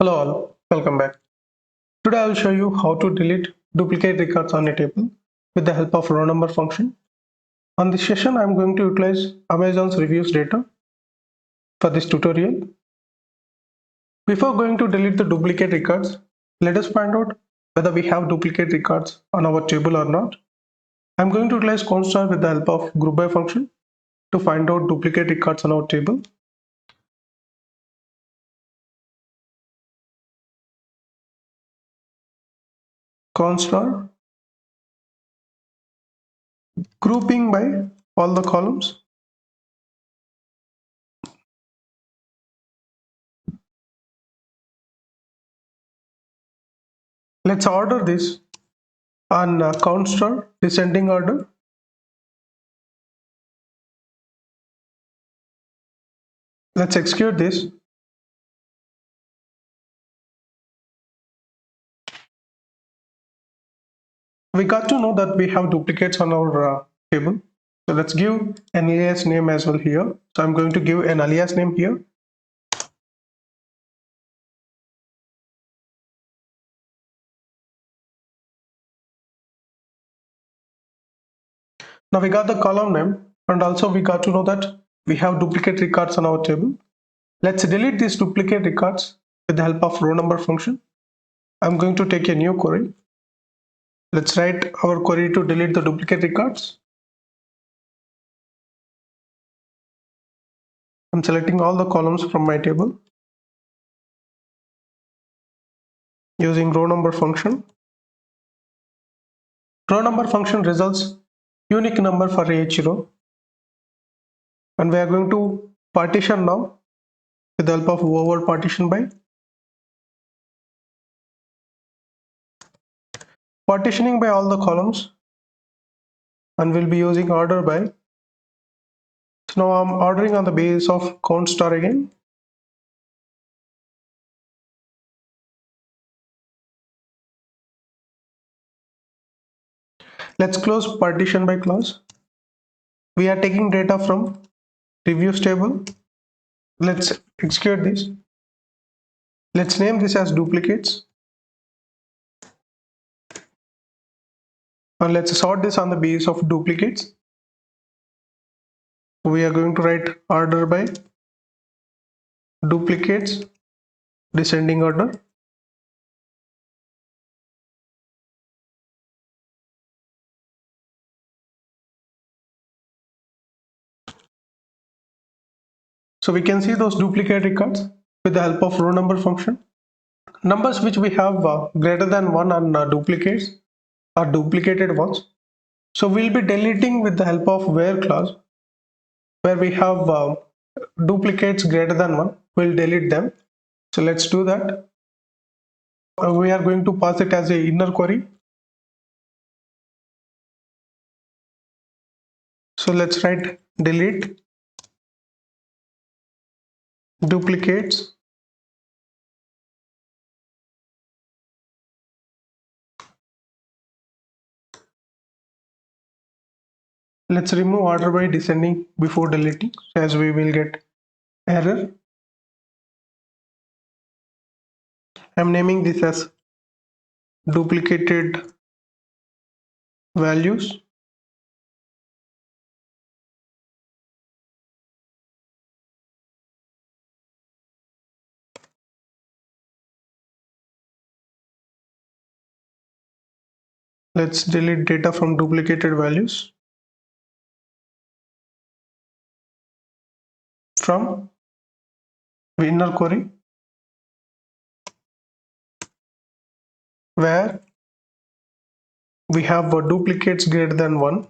Hello all, welcome back. Today I will show you how to delete duplicate records on a table with the help of row number function. On this session I am going to utilize Amazon's reviews data for this tutorial. Before going to delete the duplicate records, let us find out whether we have duplicate records on our table or not. I am going to utilize constar with the help of group by function to find out duplicate records on our table. Constar grouping by all the columns. Let's order this on constar descending order. Let's execute this. We got to know that we have duplicates on our table. So let's give an alias name as well here. So I'm going to give an alias name here. Now we got the column name, and also we got to know that we have duplicate records on our table. Let's delete these duplicate records with the help of row number function. I'm going to take a new query. Let's write our query to delete the duplicate records. I'm selecting all the columns from my table using row number function. Row number function results unique number for each row, and we are going to partition now with the help of over partition by. Partitioning by all the columns, and we'll be using order by. So now I'm ordering on the basis of count star again. Let's close partition by clause. We are taking data from reviews table. Let's execute this. Let's name this as duplicates, and let's sort this on the basis of duplicates. We are going to write order by duplicates descending order. So we can see those duplicate records with the help of row number function. Numbers which we have greater than 1 on duplicates are duplicated ones. So we'll be deleting with the help of where clause. Where we have duplicates greater than 1, we'll delete them. So let's do that. We are going to pass it as a inner query. So let's write delete duplicates let's remove order by descending before deleting, as we will get error. I'm naming this as duplicated values. Let's delete data from duplicated values from inner query, where we have duplicates greater than 1.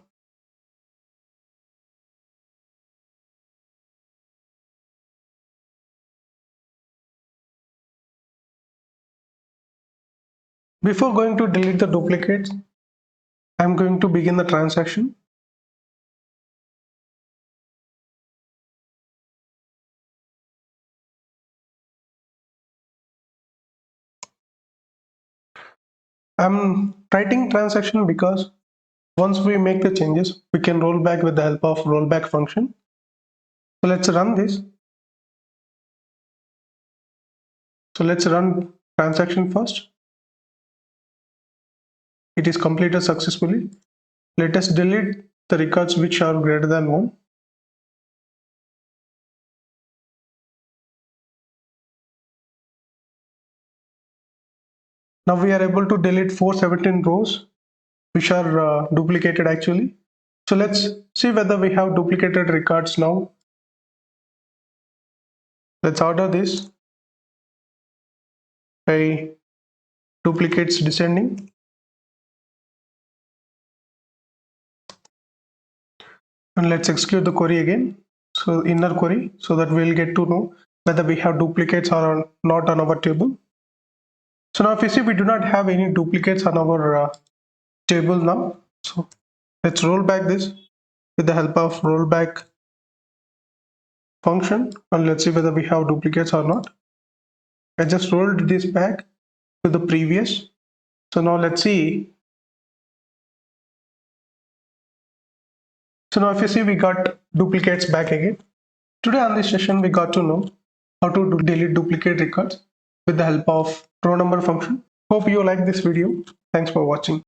Before going to delete the duplicates, I'm going to begin the transaction. I'm writing transaction because once we make the changes, we can roll back with the help of rollback function. So let's run this. So let's run transaction first. It is completed successfully. Let us delete the records which are greater than 1. Now we are able to delete 417 rows which are duplicated actually. So let's see whether we have duplicated records now. Let's order this by duplicates descending. And let's execute the query again. So inner query, so that we'll get to know whether we have duplicates or not on our table. So now if you see, we do not have any duplicates on our table now. So let's roll back this with the help of rollback function, and let's see whether we have duplicates or not. I just rolled this back to the previous. So now let's see. So now if you see, we got duplicates back again. Today on this session, we got to know how to delete duplicate records with the help of row number function. Hope you like this video. Thanks for watching.